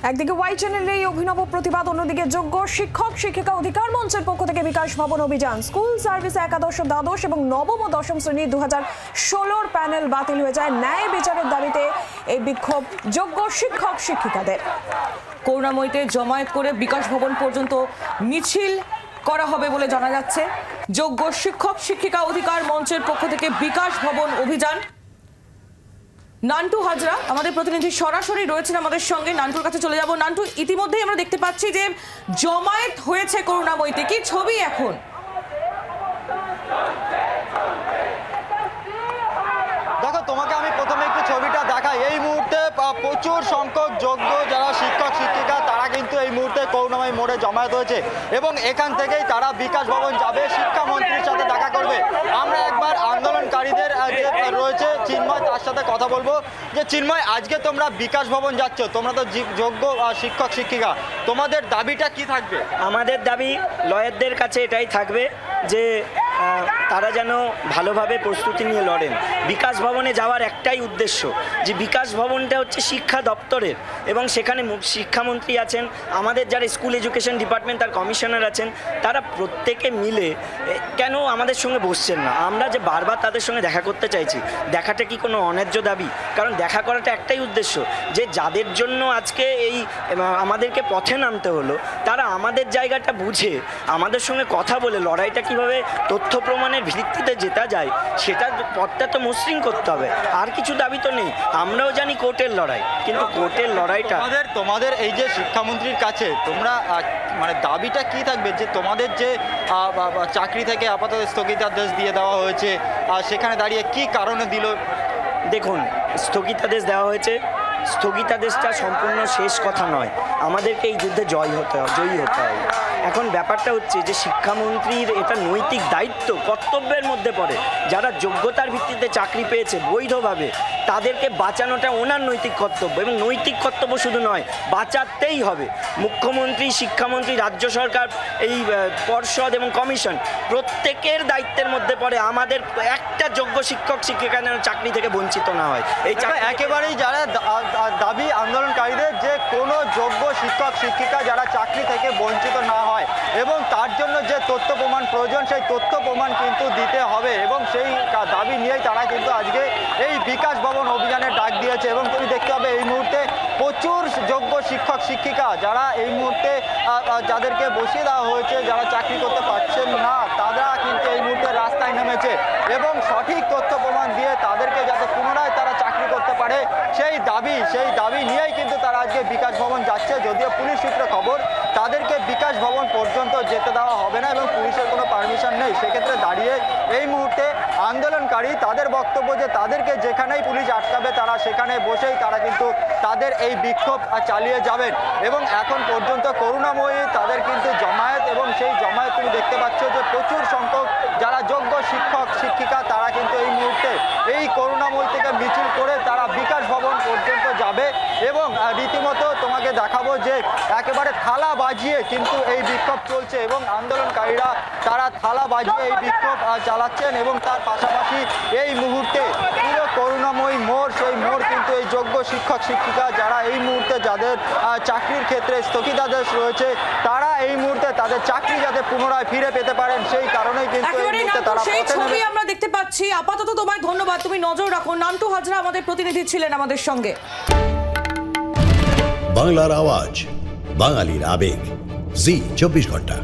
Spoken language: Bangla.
একদিকে ওয়াই চ্যানেলের এই অভিনব প্রতিবাদ, অন্যদিকে যোগ্য শিক্ষক শিক্ষিকা অধিকার মঞ্চের পক্ষ থেকে বিকাশ ভবন অভিযান। স্কুল সার্ভিসে একাদশ, দ্বাদশ এবং নবম ও দশম শ্রেণী 2016 প্যানেল বাতিল হয়ে যায়। ন্যায় বিচারের দাবিতে এই বিক্ষোভ যোগ্য শিক্ষক শিক্ষিকাদের। করুণাময়ীতে জমায়েত করে বিকাশ ভবন পর্যন্ত মিছিল করা হবে বলে জানা যাচ্ছে। যোগ্য শিক্ষক শিক্ষিকা অধিকার মঞ্চের পক্ষ থেকে বিকাশ ভবন অভিযান। নান্টু হাজরা আমাদের প্রতিনিধি সরাসরি রয়েছেন আমাদের সঙ্গে। নান্টুর কাছে চলে যাব। নান্টু, ইতিমধ্যেই আমরা দেখতে পাচ্ছি যে জমায়েত হয়েছে করুণাময়ীতে, কি ছবি এখন? দেখো, তোমাকে আমি প্রথমে একটু ছবিটা দেখাই। এই মুহূর্তে প্রচুর সংখ্যক যোগ্য যারা শিক্ষক শিক্ষিকা তারা কিন্তু এই মুহূর্তে করুণাময়ী মোড়ে জমায়েত হয়েছে এবং এখান থেকেই তারা বিকাশ ভবন যাবে, শিক্ষামন্ত্রীর সাথে দেখা করবে। আমরা একবার আন্দোলনকারীদের যে রয়েছে চিন্ময়, তার সাথে কথা বলবো। যে চিন্ময়, আজকে তোমরা বিকাশ ভবন যাচ্ছ, তোমরা তো যোগ্য শিক্ষক শিক্ষিকা, তোমাদের দাবিটা কি থাকবে? আমাদের দাবি লয়ারদের কাছে এটাই থাকবে যে তারা যেন ভালোভাবে প্রস্তুতি নিয়ে লড়েন। বিকাশ ভবনে যাওয়ার একটাই উদ্দেশ্য, যে বিকাশ ভবনটা হচ্ছে শিক্ষা দপ্তরের এবং সেখানে শিক্ষামন্ত্রী আছেন, আমাদের যারা স্কুল এডুকেশন ডিপার্টমেন্ট তার কমিশনার আছেন, তারা প্রত্যেকে মিলে কেন আমাদের সঙ্গে বসছেন না? আমরা যে বারবার তাদের সঙ্গে দেখা করতে চাইছি, দেখাটা কি কোনো অন্যায্য দাবি? কারণ দেখা করাটা একটাই উদ্দেশ্য, যে যাদের জন্য আজকে এই আমাদেরকে পথে নামতে হলো, তারা আমাদের জায়গাটা বুঝে আমাদের সঙ্গে কথা বলে লড়াইটা কিভাবে তথ্য প্রমাণের ভিত্তিতে জেতা যায় সেটা পথটা তো মসৃণ করতে হবে। আর কিছু দাবি তো নেই। আমরাও জানি কোর্টের লড়াই, কিন্তু কোর্টের লড়াইটা তোমাদের এই যে শিক্ষামন্ত্রীর কাছে তোমরা মানে দাবিটা কি থাকবে? যে তোমাদের যে চাকরি থেকে আপাতত স্থগিতাদেশ দিয়ে দেওয়া হয়েছে, সেখানে দাঁড়িয়ে কি কারণে দিল? দেখুন, স্থগিতাদেশ দেওয়া হয়েছে, স্থগিতাদেশটা সম্পূর্ণ শেষ কথা নয়। আমাদেরকে এই যুদ্ধে জয়ী হতে হবে। এখন ব্যাপারটা হচ্ছে যে শিক্ষামন্ত্রীর এটা নৈতিক দায়িত্ব, কর্তব্যের মধ্যে পড়ে। যারা যোগ্যতার ভিত্তিতে চাকরি পেয়েছে বৈধভাবে, তাদেরকে বাঁচানোটা ওনার নৈতিক কর্তব্য। এবং নৈতিক কর্তব্য শুধু নয়, বাঁচাতেই হবে। মুখ্যমন্ত্রী, শিক্ষামন্ত্রী, রাজ্য সরকার, এই পর্ষদ এবং কমিশন প্রত্যেকের দায়িত্বের মধ্যে পড়ে আমাদের একটা যোগ্য শিক্ষক শিক্ষিকা যেন চাকরি থেকে বঞ্চিত না হয়। এই একেবারেই যারা দাবি আন্দোলনকারীদের যে কোনো যোগ্য শিক্ষক শিক্ষিকা যারা চাকরি থেকে বঞ্চিত না হয় এবং তার জন্য যে তথ্য প্রমাণ প্রয়োজন সেই তথ্য প্রমাণ কিন্তু দিতে হবে এবং সেই দাবি নিয়েই তারা কিন্তু আজকে এই বিকাশ ভবন অভিযানের ডাক দিয়েছে। এবং তুমি দেখতে হবে এই মুহূর্তে প্রচুর যোগ্য শিক্ষক শিক্ষিকা যারা এই মুহূর্তে যাদেরকে বসিয়ে দেওয়া হয়েছে, যারা চাকরি করতে পারছেন না, তারা কিন্তু এই মুহূর্তে রাস্তায় নেমেছে এবং সঠিক তথ্য প্রমাণ দিয়ে তাদেরকে যাতে পুনরায় তারা চাকরি করতে পারে সেই দাবি নিয়েই কিন্তু তারা আজকে বিকাশ ভবন যাচ্ছে। যদিও পুলিশ সূত্রে খবর তাদেরকে বিকাশ ভবন পর্যন্ত যেতে দেওয়া হবে না এবং পুলিশের কোনো পারমিশন নেই। সেক্ষেত্রে দাঁড়িয়ে এই মুহূর্তে আন্দোলনকারী তাদের বক্তব্য যে তাদেরকে যেখানেই পুলিশ আটকাবে তারা সেখানে বসেই তারা কিন্তু তাদের এই বিক্ষোভ চালিয়ে যাবেন। এবং এখন পর্যন্ত করুণাময়ী তাদের কিন্তু জমায়েত, এবং সেই জমায়েত তুমি দেখতে পাচ্ছ যে প্রচুর সংখ্যক যারা যোগ্য শিক্ষক শিক্ষিকা তারা কিন্তু এই মুহূর্তে এই করুণাময়ী থেকে মিছিল করে তারা বিকাশ ভবন পর্যন্ত যাবে। এবং রীতিমতো তোমাকে দেখাবো যে একেবারে থালা বাজিয়ে কিন্তু এই বিক্ষোভ চলছে এবং আন্দোলনকারীরা তারা থালা বাজিয়ে এই বিক্ষোভ চালাচ্ছেন। এবং তার পাশাপাশি এই মুহূর্তে পুরো করুণাময়ী মোড়, সেই মোড় কিন্তু এই যোগ্য শিক্ষক শিক্ষিকা যারা এই মুহূর্তে যাদের চাকরির ক্ষেত্রে স্থগিতাদেশ রয়েছে তারা এই মুহূর্তে তাদের চাকরি যাতে পুনরায় ফিরে পেতে পারেন সেই কারণেই কিন্তু এই মুহূর্তে তারা সেই ছবি আমরা দেখতে পাচ্ছি। আপাতত তোমায় ধন্যবাদ, তুমি নজর রাখো। নান্টু হাজরা আমাদের প্রতিনিধি ছিলেন আমাদের সঙ্গে। বাংলার আওয়াজ, বাঙালির আবেগ, জি 24 ঘন্টা।